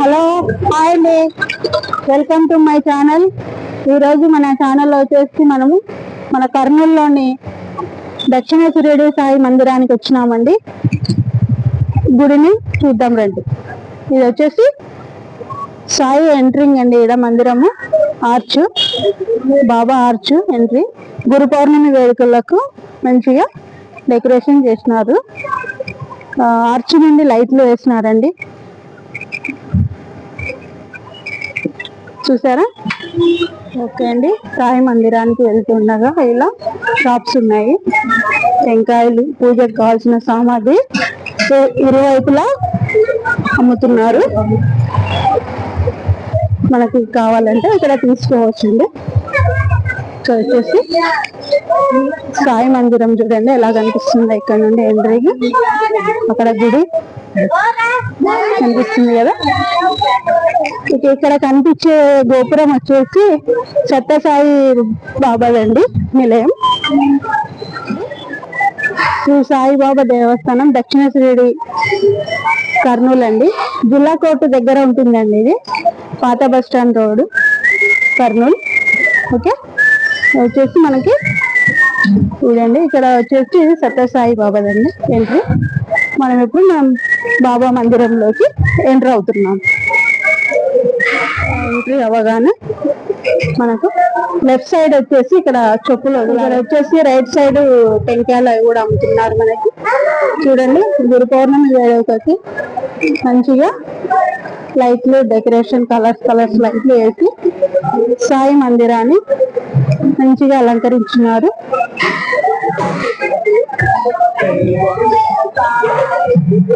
Hello, hi అండి, welcome to my channel. ఈరోజు మన ఛానల్లో వచ్చేసి మనము మన కర్నూలులోని దక్షిణ షిరిడి సాయి మందిరానికి వచ్చినామండి. గుడిని చూద్దాం రండి. ఇది వచ్చేసి సాయి ఎంట్రింగ్ అండి. ఈడ మందిరము ఆర్చ్, బాబా ఆర్చ్ ఎంట్రీ. గురు పౌర్ణమి వేడుకలకు మంచిగా డెకరేషన్ చేసినారు. ఆర్చ్ నుండి లైట్లు వేసినారండి, చూసారా? ఓకే అండి, సాయి మందిరానికి వెళ్తుండగా ఇలా షాప్స్ ఉన్నాయి. టెంకాయలు, పూజకు కావాల్సిన సామాగ్రి ఇరువైపులా అమ్ముతున్నారు. మనకి కావాలంటే ఇక్కడ తీసుకోవచ్చండి. ఇక్కడ వచ్చేసి సాయి మందిరం చూడండి ఎలా కనిపిస్తుంది. ఇక్కడ నుండి ఎంట్రీకి అక్కడ గుడి కనిపిస్తుంది కదా. ఇక్కడ కనిపించే గోపురం వచ్చేసి సత్యసాయి బాబాదండి నిలయం. శ్రీ సాయిబాబా దేవస్థానం, దక్షిణ షిరిడి, కర్నూలు అండి. జిల్లా కోర్టు దగ్గర ఉంటుందండి. ఇది పాత bus stand road, Kurnool. Okay, వచ్చేసి మనకి చూడండి ఇక్కడ వచ్చేసి సత్యసాయి బాబాదండి ఎంట్రీ. మనం ఇప్పుడు బాబా మందిరంలోకి ఎంటర్ అవుతున్నాం. ఎంట్రీ అవ్వగానే మనకు లెఫ్ట్ సైడ్ వచ్చేసి ఇక్కడ చెప్పులు, ఇక్కడ వచ్చేసి రైట్ సైడ్ టెంకాయలు అవి కూడా అమ్ముతున్నారు మనకి. చూడండి, గురు పౌర్ణమి వేడుకకి మంచిగా లైట్లు, డెకరేషన్, కలర్స్ లైట్లు వేసి సాయి మందిరాన్ని మంచిగా అలంకరించినారు.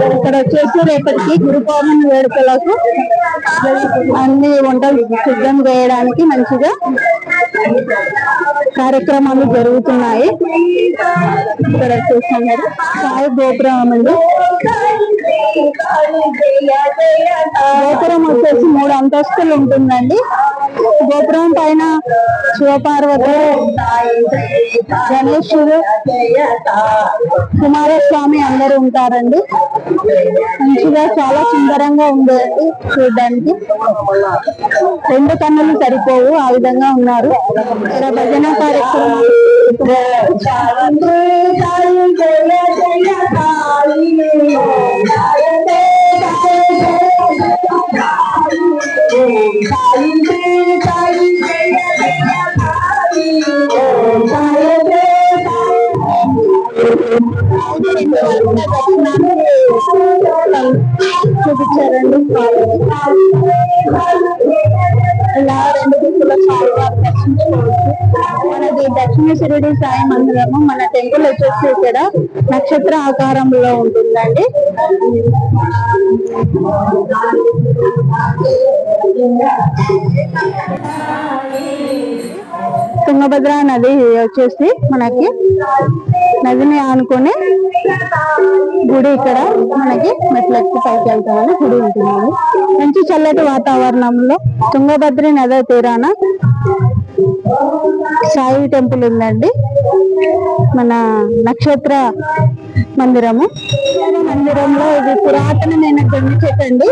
ఇక్కడ వచ్చేసి రేపటికి గురు పౌర్ణమి వేడుకలకు అన్ని వంటలు సిద్ధం చేయడానికి మంచిగా కార్యక్రమాలు జరుగుతున్నాయి. ఇక్కడ చూస్తున్నారు సాయి గోపురం అండి. గోపురం వచ్చేసి 3 అంతస్తులు ఉంటుందండి. గోపురం పైన శివపార్వతి, గణేశుడు, కుమారస్వామి అందరూ ఉంటారండి. మంచిగా చాలా సుందరంగా ఉండేది చూడడానికి. 2 కన్నులు సరిపోవు, ఆ విధంగా ఉన్నారు. ఇక్కడ భజన కార్యక్రమం చూపించారండి. ఇలా 2 దిక్కుల స్వామివారు దర్శించుకోవచ్చు. మనది దక్షిణ షిరిడి సాయి మందిరము. మన టెంపుల్ వచ్చేసి ఇక్కడ నక్షత్ర ఆకారంలో ఉంటుందండి. తుంగభద్ర నది వచ్చేసి మనకి నదిని ఆనుకొని గుడి, ఇక్కడ మనకి మెట్లెక్కి పైకి వెళ్తామని గుడి ఉంటున్నాము. మంచి చల్లటి వాతావరణంలో తుంగభద్ర నది తీరాన సాయి టెంపుల్ ఉందండి. మన నక్షత్ర మందిరము. మందిరంలో ఇది పురాతనమైన గొండి చెట్టు అండి.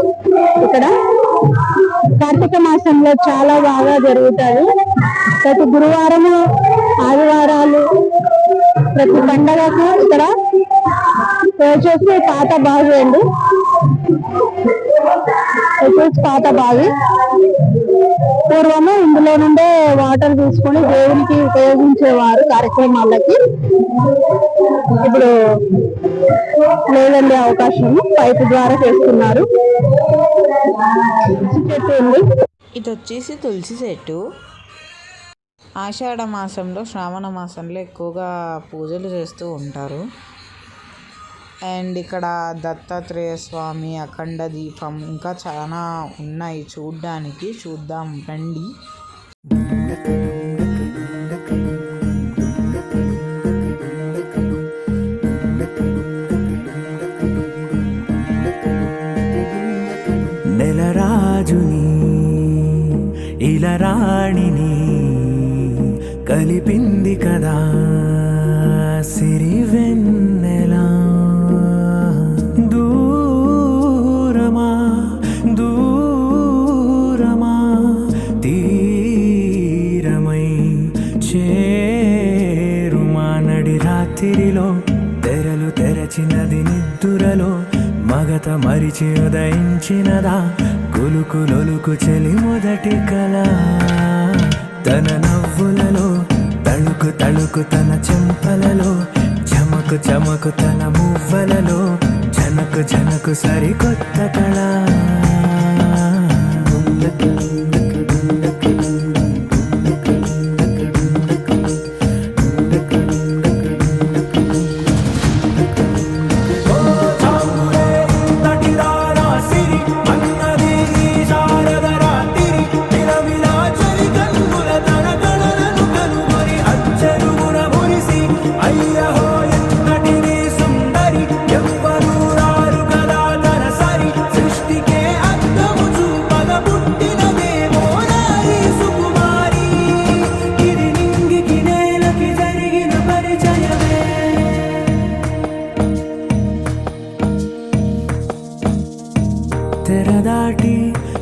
ఇక్కడ కార్తీక మాసంలో చాలా బాగా జరుగుతాయి. ప్రతి గురువారము, ఆదివారాలు, ప్రతి పండగకు ఇక్కడ వచ్చేసి పాత బావి అండి. వచ్చేసి పాత బావి. పూర్వము ఇందులో నుండే వాటర్ తీసుకొని దేవునికి ఉపయోగించేవారు కార్యక్రమాలకి. ఇప్పుడు లేదండి అవకాశము, పైపు ద్వారా చేస్తున్నారు. చెట్టు ఉంది. ఇది వచ్చేసి తులసి చెట్టు. ఆషాఢ మాసంలో, శ్రావణ మాసంలో ఎక్కువగా పూజలు చేస్తూ ఉంటారు. అండ్ ఇక్కడ దత్తాత్రేయ స్వామి, అఖండ దీపం, ఇంకా చాలా ఉన్నాయి చూడ్డానికి. చూద్దాం రండి. నెలరాజుని ఇలరాణిని కలిపింది కదా సిరివెన్నెలా. దూరమా దూర మరిచి ఉదయించినదా కులుకు లొలుకు చెలి మొదటి కళ తన నవ్వులలో తళుకు తళుకు తన చెంపలలో చమకు చమకు తన మువ్వలలో జనకు జనకు సరికొత్త కళ తెరదాటి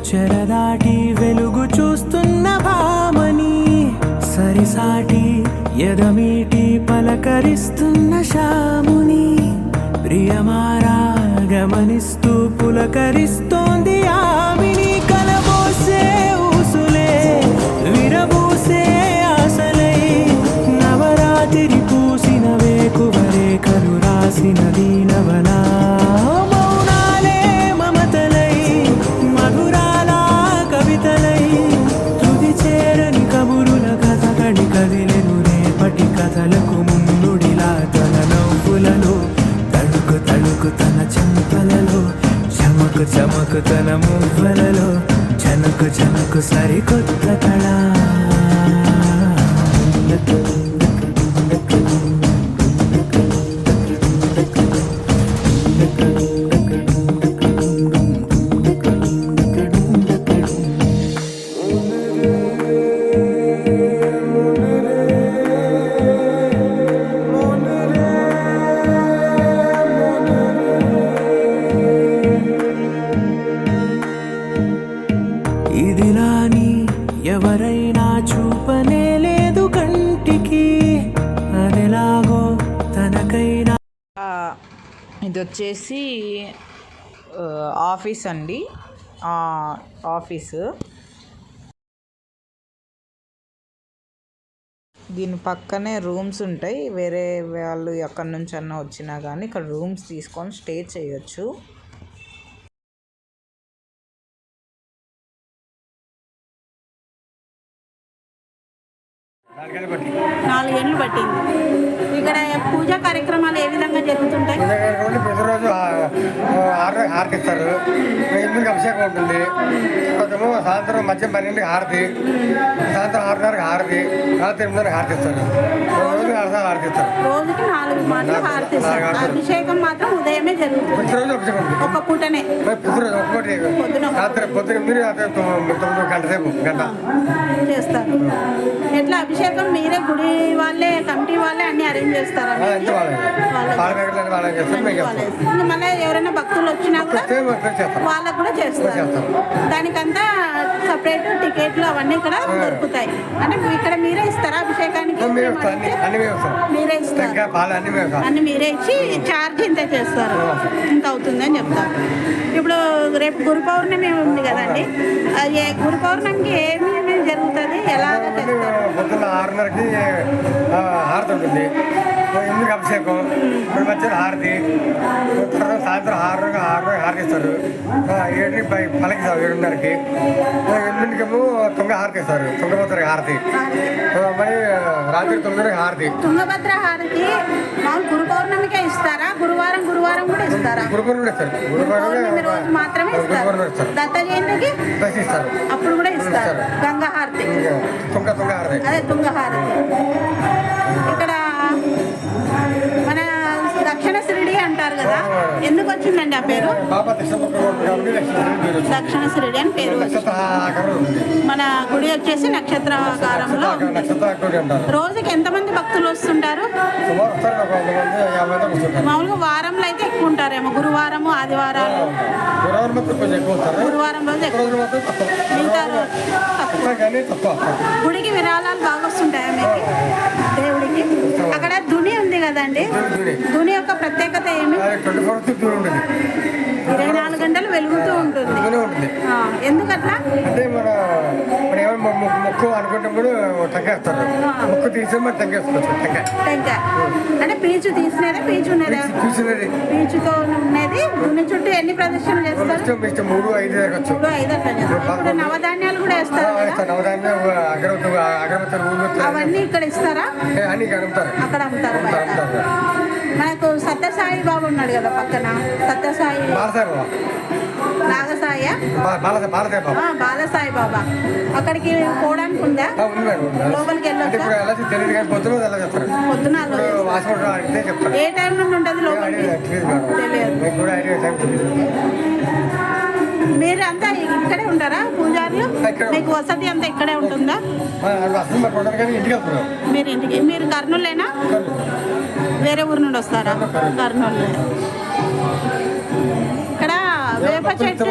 చెరదాటి వెలుగు చూస్తున్న భామని సరిసాటి ఎదమీటి పలకరిస్తున్న శాముని ప్రియమారా గమనిస్తూ పులకరిస్తోంది ఆమిని కలబోసే ఊసులే విరబూసే ఆశలై నవరాత్రి పూసిన వేకువరేఖలు రాసిన దీనవలా కదిలెను రేపటి కథలకు ముందుడిలా తన నవ్వులలో తళుకు తళుకు తన చెంపలలో చమకు చమకు తన మువ్వలలో జనకు జనకు సరికొత్త కళ ఇదిలాని ఎవరైనా చూపనే లేదు కంటికి అదెలాగో తనకైనా. ఇది వచ్చేసి ఆఫీస్ అండి, ఆఫీసు. దీని పక్కనే రూమ్స్ ఉంటాయి. వేరే వాళ్ళు ఎక్కడి నుంచి అన్నా వచ్చినా కానీ ఇక్కడ రూమ్స్ తీసుకొని స్టే చేయొచ్చు. నాలుగేళ్ళు పట్టింది. ఇక్కడ పూజా కార్యక్రమాలు ఏ విధంగా జరుగుతుంటాయి? ప్రతిరోజు హారతిస్తారు, 8కి అభిషేకం ఉంటుంది. కొంచెము సాయంత్రం మధ్య 12కి హారతి, సాయంత్రం 6:30కి హారతి, రాత్రి 8కి హారతిస్తారు. రోజుకి 4 సార్లు హారతిస్తారు. రోజుకి 4 మాటలు హారతిస్తారు. అభిషేకం మాత్రం ఉదయమే జరుగుతుంది. ప్రతిరోజు అభిషేకం ఉంటుంది. ఒక పూటనే ప్రతిరోజు ఒక్కటి రాత్రి పొద్దున 9 గంట సేపు చేస్తారు. ఎట్లా అభిషేకం మీరే గుడి వాళ్ళే కమిటీ వాళ్ళే అన్ని అరేంజ్ చేస్తారా? మళ్ళీ ఎవరైనా భక్తులు వచ్చినా కూడా వాళ్ళకు కూడా చేస్తారు. దానికంతా సపరేట్ టికెట్లు అవన్నీ ఇక్కడ దొరుకుతాయి. అంటే ఇక్కడ మీరే ఇస్తారా అభిషేకానికి? మీరే ఇస్తారు, అన్ని మీరే ఇచ్చి ఛార్జ్ ఇంత చేస్తారు, ఇంత అవుతుంది అని చెప్తారు. ఇప్పుడు రేపు గురు పౌర్ణమి ఉంది కదండి, గురు పౌర్ణమికి ఏమేమి జరుగుతుంది, ఎలాగ చేస్తారు? పొద్దున్న 6:30కి హారతి ఉంటుంది, 8కి అభిషేకం, ఇప్పుడు మధ్యలో హారతి, సాయంత్రం 6:30కి హారతిస్తారు. 7కి పలకి 7:30కి, 8కేమో తుంగ హారతిస్తారు, తుంగభద్ర హారతి, మరి రాత్రి 9కి హారతి. తుంగభద్ర హారతి మామూలు గురు పౌర్ణమికే ఇస్తారా? గురువారం కూడా ఇస్తారా? గురు పౌర్ణమి ఇస్తారు, రోజు మాత్రమే ఇస్తారు. దత్త జయంతికి ఇస్తారు, అప్పుడు కూడా ఇస్తారు. గంగా హారతి, తుంగ హారతి, అదే తుంగ హారతి. ఇక్కడ మన దక్షిణ శిరిడి అంటారు కదా, ఎందుకు వచ్చిందండి ఆ పేరు? దక్షిణ శిరిడి అని పేరు. మన గుడి వచ్చేసి నక్షత్రాకారంలో. రోజుకి ఎంతమంది భక్తులు వస్తుంటారు? మామూలుగా వారంలో అయితే ఎక్కువ ఉంటారేమో, గురువారము ఆదివారాలు. గురువారం రోజు ఎక్కువ, మిగతా గుడికి విరాళాలు బాగా వస్తుంటాయా మీకు? దేవుడికి అక్కడ దుని ఉంది కదండి, దుని యొక్క ప్రత్యేకత ఏమి? 24 గంటలు వెలుగుతూ ఉంటుంది. ఇదిగోనే ఉంటుంది. ఎందుకట్లా అంటే మన ఏమైనా మొక్కు అనుకుంటున్నప్పుడు టెంకేస్తారు. మొక్కు తీసి మరి టెంకేసుకోవచ్చు. టెంకాయ అంటే పీచు తీసినదే పీచు ఉన్నదా? చూసినది పీచుతో ఉన్నది. గుడి చుట్టూ ఎన్ని ప్రదర్శనలు చేస్తారు? 3, 5 జరగచ్చు. 3, 5 అట్లా చేస్తారు. ఇప్పుడు నవధాన్యాలు కూడా వేస్తారు కదా? నవధాన్యం అగరబత్తులు అవన్నీ ఇక్కడ ఇస్తారా? అన్ని అమ్ముతారు. అక్కడ అమ్ముతారు. మనకు సత్యసాయి బాబు ఉన్నాడు కదా పక్కన, సత్యసాయి నాగసాయ బాలసాయి బాబా, అక్కడికి పోవడానికి ఉందా? లోపలికి వెళ్ళొచ్చు. పొద్దున ఏ టైం నుండి ఉంటుంది లోపలికి? మీరు అంతా ఇక్కడే ఉంటారా పూజారులు? మీకు వసతి అంతా ఇక్కడే ఉంటుందా? మీరు ఇంటికి మీరు కర్నూలేనా? వేరే ఊరు నుండి వస్తారా? కర్నూలు. ఇక్కడ వేప చెట్టు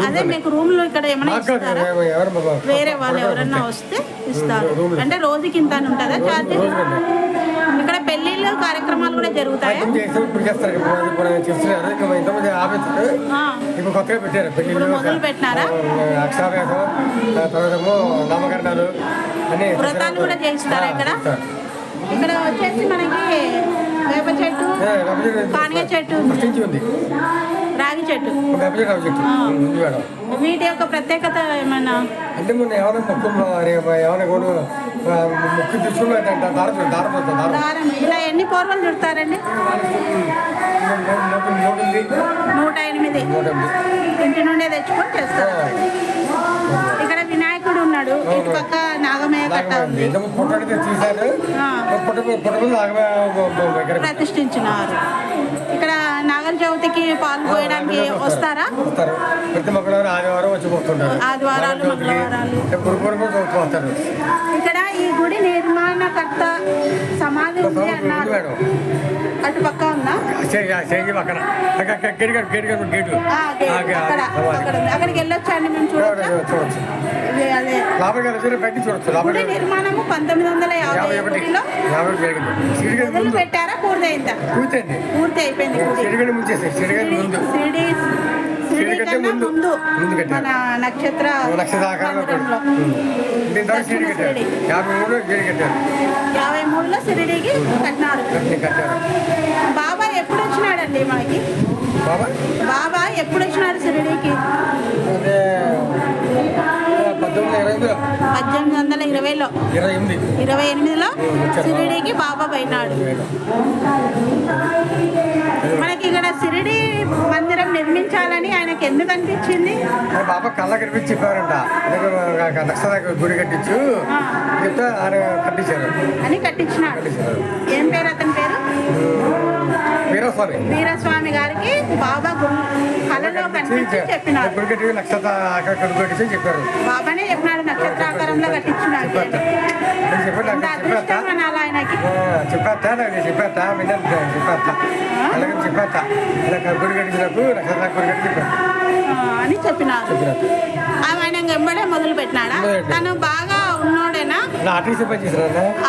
అదే మీకు రూమ్ లో ఇక్కడ ఏమైనా ఇస్తారా? వేరే వాళ్ళు ఎవరన్నా వస్తే ఇస్తారు. అంటే రోజుకి ఇంత అని ఉంటుందా చార్జెస్? ఇక్కడ పెళ్లిళ్ళు కార్యక్రమాలు కూడా జరుగుతాయా? ఇప్పుడు మొదలు పెట్టినారా? వ్రతాలు కూడా చేయిస్తారా ఇక్కడ? ఇక్కడ వచ్చేసి మనకి వేప చెట్టు, పానగ చెట్టు, రాగి చెట్టు. వీటి యొక్క ప్రత్యేకత ఏమన్నా అంటే మొన్న ఏమైనా మొక్కు తీసుకున్నాం దారం. ఇలా ఎన్ని పూర్వలు చుడతారండి? 108 ఇంటి నుండే తెచ్చుకొని చేస్తారు. ఇక్కడ వినాయకుడు ఉన్నాడు, ఇటు పక్క నాగమయ్య కట్ట ఉంది, ప్రతిష్ఠించినారు. ఇక్కడ నాగల చవితికి పాల్గొనడానికి వస్తారా? ప్రతి మంగళవారం ఆదివారం వచ్చి పోతుంటారు. ఆదివారాలు మంగళవారాలు. ఇక్కడ ఈ గుడి నిర్మాణకర్త సమాధి ఉంది అన్నారు, అటు పక్క ఉందా? అక్కడికి వెళ్ళొచ్చా అండి? మేము చూడొచ్చు. గుడి నిర్మాణము 1951లో మొదలు పెట్టారా? పూర్తయిందా? పూర్తి అయిపోయింది. షిరిడి కన్నా ముందు మన నక్షత్ర 53లో షిరిడికి కట్టినారు. బాబా ఎప్పుడు వచ్చినాడండి మనకి? బాబా ఎప్పుడు వచ్చినాడు షిరిడికి? 1820లో 28లో షిరిడికి బాబా పోయినాడు. మనకి ఇక్కడ షిరిడి మందిరం నిర్మించాలని ఆయనకి ఎందుకు అనిపించింది? బాబా కళ్ళ కనిపించి చెప్పారంట, నక్షత్ర గుడి కట్టించు చెప్తే ఆయన కట్టించారు అని కట్టించినాడు. ఏం పేరు అతని పేరు? వీరస్వామి గారికి బాబా కళలో కనిపించి చెప్పినాడు. నక్షత్ర కట్టించి చెప్పారు. బాబానే చెప్పినాడు నక్షత్రాకారంలో కట్టించినాడు. అదృష్టం అనాలి ఆయనకి. చెప్పేస్తా గుడి కట్టించినప్పుడు నక్షత్ర గుడి కట్టి చెప్పారు అని చెప్పినారు. ఆయన వెంబడే మొదలు పెట్టినాడా? తను బాగా ఉన్నోడేనా?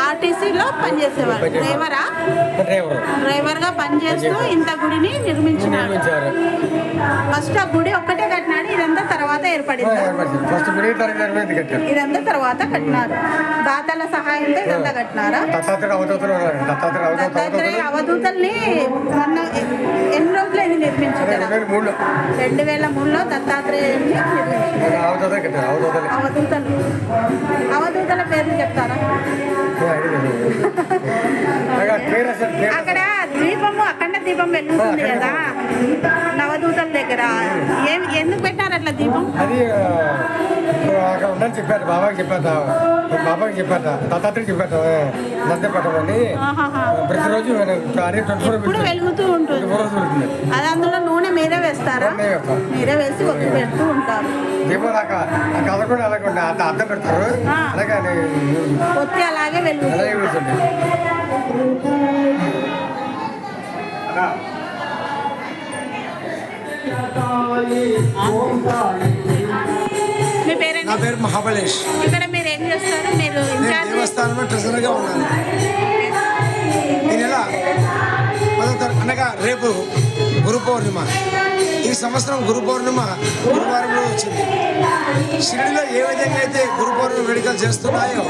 ఆర్టీసీలో పనిచేసేవారు. డ్రైవర్ గా పనిచేస్తూ ఇంత గుడిని నిర్మించినారు. ఫస్ట్ ఆ గుడి ఒక్కటే కట్టినాడు, ఇదంతా తర్వాత ఏర్పడింది. ఇదంతా తర్వాత కట్టినారు. దాతల సహాయంతో ఇదంతా కట్టినారా? దత్తాత్రేయ అవధూతల్ని మొన్న ఎన్ని రోజులు ఇది నిర్మించారు? 2003లో దత్తాత్రేయుని నిర్మించారు. అవధూతల పేర్లు చెప్తారా? అక్కడ దీపము, అఖండ దీపం వెలుగుతుంది కదా నవదూతల దగ్గర. ఎందుకు పెట్టారు అట్లా దీపం? అది అక్కడ ఉందని చెప్పారు. బాబాకి చెప్పారు దత్తాత్రేయ చెప్పారు నందిపట్టమని. ప్రతిరోజు ఎప్పుడు వెలుగుతూ ఉంటుంది. అది అందులో నూనె మీరే వేస్తారా? మీరే వేసి ఒత్తి పెడుతూ ఉంటారు. దీపం కథ కూడా అలాగే అర్థం పెడతారు. అలాగే ఒత్తి అలాగే వెలుగుతుంది. మీ పేరు? నా పేరు మహాబలేష్. ఇక్కడ మీరు ఏం చేస్తారు? మీరు దేవస్థానంలో ట్రెజరర్గా ఉన్నాను. ఈ నెల అనగా రేపు గురు పౌర్ణిమ. ఈ సంవత్సరం గురు పౌర్ణిమ గురువారంలో వచ్చింది. షిరిడిలో ఏ విధంగా అయితే గురు పౌర్ణిమ వేడుకలు చేస్తున్నాయో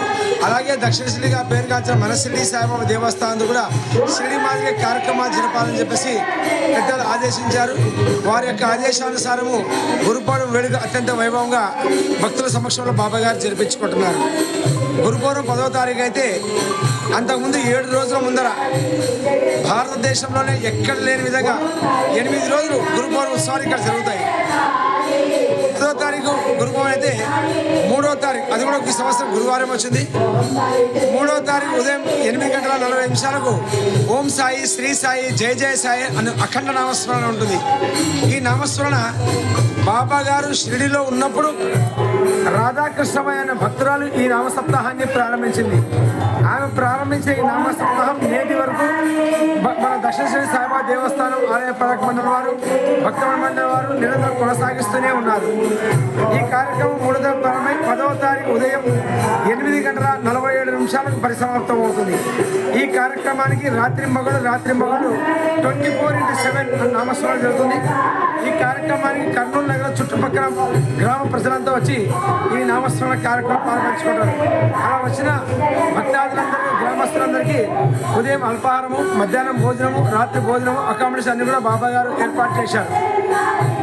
అలాగే దక్షిణ షిరిడిగా పేరుగాంచిన మన షిరిడి సాయిబాబా దేవస్థానం కూడా షిరిడి మాదిరి కార్యక్రమాలు జరపాలని చెప్పేసి పెద్దలు ఆదేశించారు. వారి యొక్క ఆదేశానుసారము గురు పౌర్ణిమ వేడుక అత్యంత వైభవంగా భక్తుల సమక్షంలో బాబా గారు జరిపించుకుంటున్నారు. గురు పౌర్ణిమ 10వ తారీఖు అయితే అంతకుముందు 7 రోజుల ముందర భారతదేశంలోనే ఎక్కడ లేని విధంగా 8 రోజులు గురు పౌర్ణిమ ఉత్సవాలు ఇక్కడ జరుగుతాయి. 10వ తారీఖు గురు పౌర్ణిమ అయితే 3వ తారీఖు, అది కూడా ఈ సంవత్సరం గురువారం వచ్చింది. 3వ తారీఖు ఉదయం 8:40 ఓం సాయి, శ్రీ సాయి, జయ జయ సాయి అని అఖండ నామస్మరణ ఉంటుంది. ఈ నామస్మరణ బాబా గారు షిరిడిలో ఉన్నప్పుడు రాధాకృష్ణమయ్య అనే భక్తురాలు ఈ నామసప్తాహాన్ని ప్రారంభించింది. ఆమె ప్రారంభించిన ఈ నామసప్తాహం నేటి వరకు మన దక్షిణ షిరిడి సాయిబాబా దేవస్థానం ఆలయ పాలక మండలి వారు, భక్త మండలి వారు నిరంతరం కొనసాగిస్తూనే ఉన్నారు. ఈ కార్యక్రమం 3వ ప్రారంభమై 10వ తారీఖు ఉదయం 8:47 పరిసమాప్తం అవుతుంది. ఈ కార్యక్రమానికి రాత్రి మగలు 24/7 నామస్మరణ జరుగుతుంది. ఈ కార్యక్రమానికి కర్నూలు నగర చుట్టుపక్కల గ్రామ ప్రజలంతా వచ్చి ఈ నామస్మరణ కార్యక్రమం పాల్పంచుకుంటారు. అలా వచ్చిన భక్తాదులందరికీ, గ్రామస్తులందరికీ ఉదయం అల్పాహారము, మధ్యాహ్నం భోజనము, రాత్రి భోజనము, అకామిడేషన్ అన్ని కూడా బాబా గారు ఏర్పాటు చేశారు.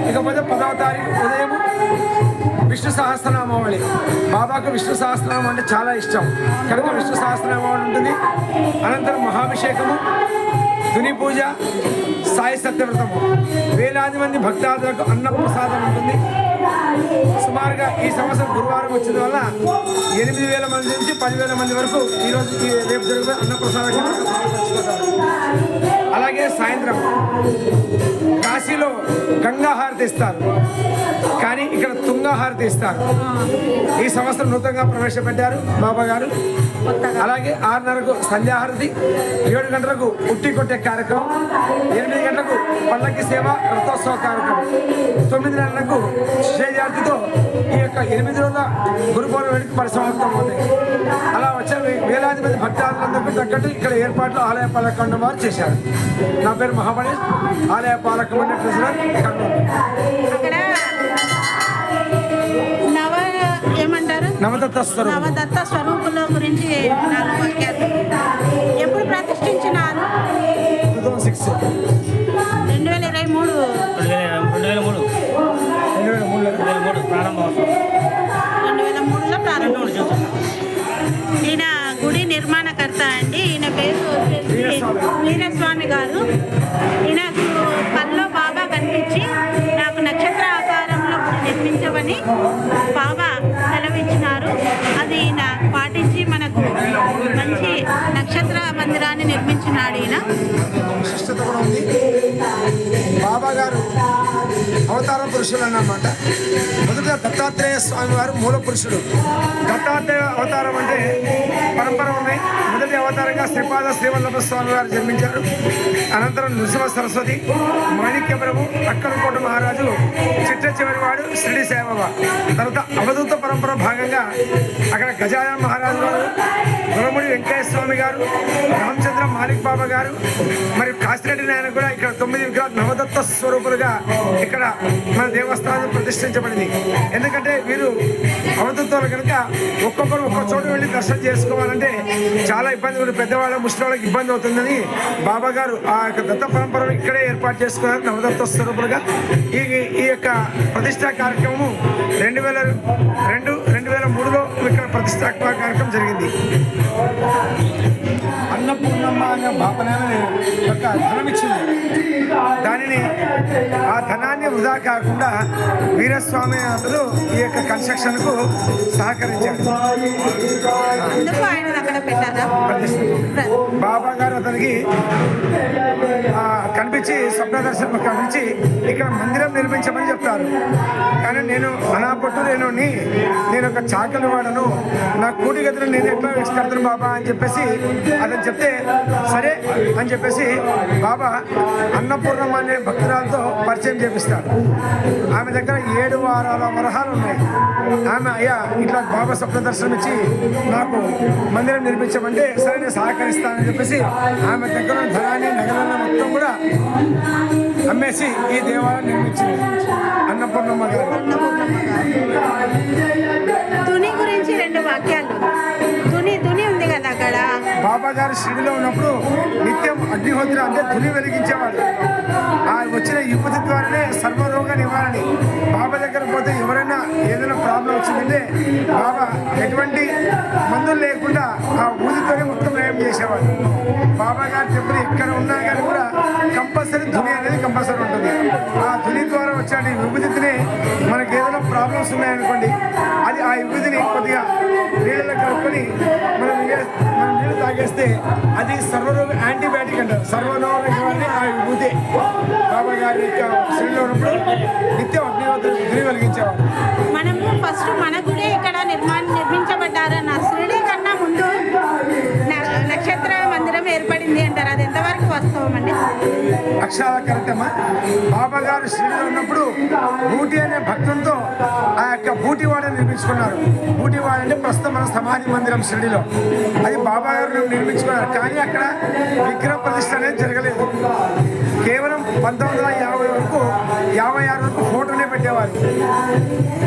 ఇకపోతే 10వ తారీఖు ఉదయం విష్ణు సహస్రనామావళి. బాబాకు విష్ణు సహస్రనామం అంటే చాలా ఇష్టం కనుక విష్ణు సహస్రనామావళి ఉంటుంది. అనంతరం మహాభిషేకము, తుని పూజ, సాయి సత్యవ్రతము, వేలాది మంది భక్తాదులకు అన్నప్రసాదం ఉంటుంది. సుమారుగా ఈ సంవత్సరం గురువారం వచ్చిన వల్ల 8,000 మంది నుంచి 10,000 మంది వరకు ఈరోజు రేపు జరిగే అన్నప్రసాదం పంచుకుంటారు. అలాగే సాయంత్రం కాశీలో గంగా హారతి ఇస్తారు, కానీ ఇక్కడ తుంగా హారతి ఇస్తారు. ఈ సంవత్సరం నూతనంగా ప్రవేశపెట్టారు బాబా గారు. అలాగే 6:30 సంధ్యాహారతి, 7 గంటలకు ఉట్టి కొట్టే కార్యక్రమం, 8 గంటలకు పల్లకి సేవ, రథోత్సవ కార్యక్రమం, 9 గంటలకు శేజార్తితో ఈ యొక్క 8 రోజుల గురు పౌర్ణమికి పరిసమాప్తం అవుతాయి. అలా వచ్చే వేలాది మంది భక్తాదులందరికీ తగ్గట్టు ఇక్కడ ఏర్పాట్లు ఆలయ పాలక మండలి వారు చేశారు. నా పేరు మహామణేష్, ఆలయ పాలక మండలి ప్రెసిడెంట్, కర్నూలు. నవదత్త స్వరూపుల గురించి 4 వాక్యాలు. ఎప్పుడు ప్రతిష్ఠించినారు? 2006 2023 2003లో ప్రారంభం. ఈయన గుడి నిర్మాణకర్త అండి. ఈయన పేరు వచ్చేసి వీరస్వామి గారు. ఈయనకు కల్లో బాబా కనిపించి నాకు నక్షత్ర ఆకారంలో గుడి నిర్మించమని బాబా సెలవిచ్చినారు. అది ఈయన పాటించి మనకు మంచి నక్షత్ర మందిరాన్ని నిర్మించినాడు. ఈయన విశిష్టత కూడా ఉంది. బాబా గారు అవతార పురుషులు అన్నమాట. మొదటిగా దత్తాత్రేయ స్వామి వారు మూల పురుషుడు. దత్తాత్రేయ అవతారం అంటే పరంపర ఉన్నాయి. మొదటి అవతారంగా శ్రీపాద శ్రీవల్లభ స్వామి వారు జన్మించారు. అనంతరం నృసింహ సరస్వతి, మాణిక్య ప్రభు, అక్కలకోట మహారాజు, చిట్ట చివరి వాడు షిరిడి సాయిబాబా. తర్వాత అవధూత పరంపర భాగంగా అక్కడ గజానన మహారాజు గారు, గురముడి వెంకయ్య స్వామి గారు, రామచంద్ర మాలిక్ బాబా గారు, మరియు కాశిరెడ్డి నాయన కూడా ఇక్కడ 9 విగ్రహాలు నవదత్త స్వరూపులుగా ఇక్కడ మన దేవస్థానం ప్రతిష్ఠించబడింది. ఎందుకంటే వీరు అవధూతలు కనుక ఒక్కొక్కరు ఒక్కొక్క చోటు వెళ్ళి దర్శనం చేసుకోవాలంటే చాలా ఇబ్బంది, పెద్దవాళ్ళ ముసలివాళ్ళకి ఇబ్బంది అవుతుందని బాబా గారు ఆ యొక్క దత్త పరంపరను ఇక్కడే ఏర్పాటు చేసుకున్నారు నవదత్త స్వరూపులుగా. ఈ యొక్క ప్రతిష్టా కార్యక్రమము 2003లో ఇక్కడ ప్రతిష్టాత్మక కార్యక్రమం జరిగింది. అన్నపూర్ణమ్మ అనే బాపనాన్ని యొక్క ధనం ఇచ్చింది. దానిని ఆ ధనాన్ని వృధా కాకుండా వీరస్వామి అతను ఈ యొక్క కన్స్ట్రక్షన్కు సహకరించాడు. బాబా గారు అతనికి కనిపించి స్వప్న దర్శనం కనిపించి ఇక్కడ మందిరం నిర్మించమని చెప్తారు. కానీ నేను అనాపట్టు నేను ఒక చాకలి వాడను, నా కూడి గదులు నేను ఎట్లా వేసుకెళ్తాను బాబా అని చెప్పేసి అతను చెప్తే సరే అని చెప్పేసి బాబా అన్నపూర్ణమ్మ అనే భక్తురాలతో పరిచయం చేపిస్తాడు. ఆమె దగ్గర 7 వారాల వరహాలు ఉన్నాయి. ఆమె అయ్యా ఇట్లా బాబా స్వప్న దర్శనం ఇచ్చి నాకు మందిరం నిర్మించమంటే సరే నేను సహకరిస్తానని చెప్పేసి ఆమె దగ్గర ధనాన్ని నగరాన్ని మొత్తం కూడా అమ్మేసి ఈ దేవాలయం నిర్మించింది అన్నపూర్ణమ్మ గారు. తుని గురించి 2 వాక్యాలు. తుని ఉంది కదా అక్కడ. బాబా గారు షిరిడిలో ఉన్నప్పుడు నిత్యం అగ్నిహోత్రి అంటే తుని వెలిగించేవాడు. ఆ వచ్చిన యువతి ద్వారానే సర్వరోగ నివారణ. బాబా దగ్గర పోతే ఎవరైనా ఏదైనా ప్రాబ్లం వచ్చిందంటే బాబా ఎటువంటి మందులు లేకుండా ఆ ఊదితోనే మొత్తం నయం చేసేవాడు. బాబా గారి టెంపుల్ ఎక్కడ ఉన్నా కానీ కూడా కంపల్సరీ ధుని అనేది కంపల్సరీ ఉంటుంది. ఆ ధుని ద్వారా వచ్చే విభూతిని మనకి ఏదైనా ప్రాబ్లమ్స్ ఉన్నాయనుకోండి, అది ఆ విభూతిని కొద్దిగా నీళ్ళలో కలుపుకొని మనం నీళ్ళు తాగేస్తే అది సర్వరోగ యాంటీబయాటిక్ అంటారు. సర్వరోగ నివారణ ఆ విభూతి. బాబా గారి శరీరంలో ఉన్నప్పుడు నిత్యం అగ్నిహోత్రి వెలిగించేవాడు. మనము ఫస్ట్ మన గుడే ఇక్కడ నిర్మించబడ్డారన్నారు. షిరిడి కన్నా ముందు నక్షత్ర మందిరం ఏర్పడింది అంటారు. అది ఎంతవరకు వాస్తవం అండి? అక్షరాల కరెక్ట్ అమ్మా. బాబా గారు షిరిడిలో ఉన్నప్పుడు బూటి అనే భక్తులతో ఆ యొక్క బూటివాడని నిర్మించుకున్నారు. బూటివాడ అంటే ప్రస్తుతం మన సమాధి మందిరం షిరిడిలో. అది బాబా గారు నిర్మించుకున్నారు. కానీ అక్కడ విగ్రహ ప్రతిష్ఠ అనేది జరగలేదు. కేవలం 1950 వరకు 56 వరకు ఫోటోనే పెట్టేవారు.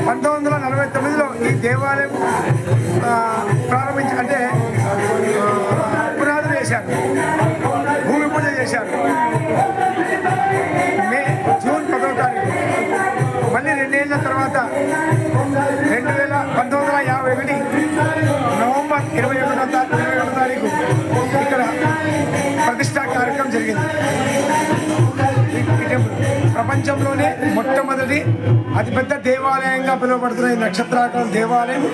1949లో ఈ దేవాలయం ప్రారంభించి అంటే పునాదులు వేశారు, భూమి పూజ చేశారు. జూన్ 10వ తారీఖు. మళ్ళీ 2 ఏళ్ళ తర్వాత 1951 నవంబర్ 21వ తారీఖు ఇక్కడ ప్రతిష్టా కార్యక్రమం జరిగింది. ప్రపంచంలోనే మొట్టమొదటి అతిపెద్ద దేవాలయంగా పిలువబడుతున్న ఈ నక్షత్రాకారం దేవాలయం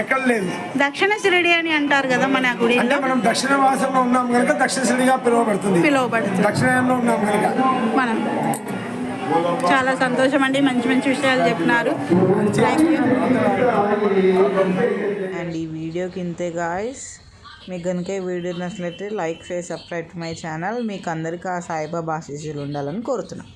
ఎక్కడ లేదు. దక్షిణ షిరిడి అని అంటారు కదా మన గుడి. అంటే మనం దక్షిణ వాసంలో ఉన్నాం కనుక దక్షిణ షిరిడిగా పిలువబడుతుంది. దక్షిణాయంలో ఉన్నాం కనుక మనం. చాలా సంతోషం అండి, మంచి మంచి విషయాలు చెప్పినారు. Thank you. అండ్ ఈ వీడియోకి ఇంతే గాయస్. మీకు కనుక ఈ వీడియో నచ్చినట్లయితే like, share, subscribe to my channel. మీకు అందరికీ ఆ సాయిబాబా ఆశీస్సులు ఉండాలని కోరుతున్నాను.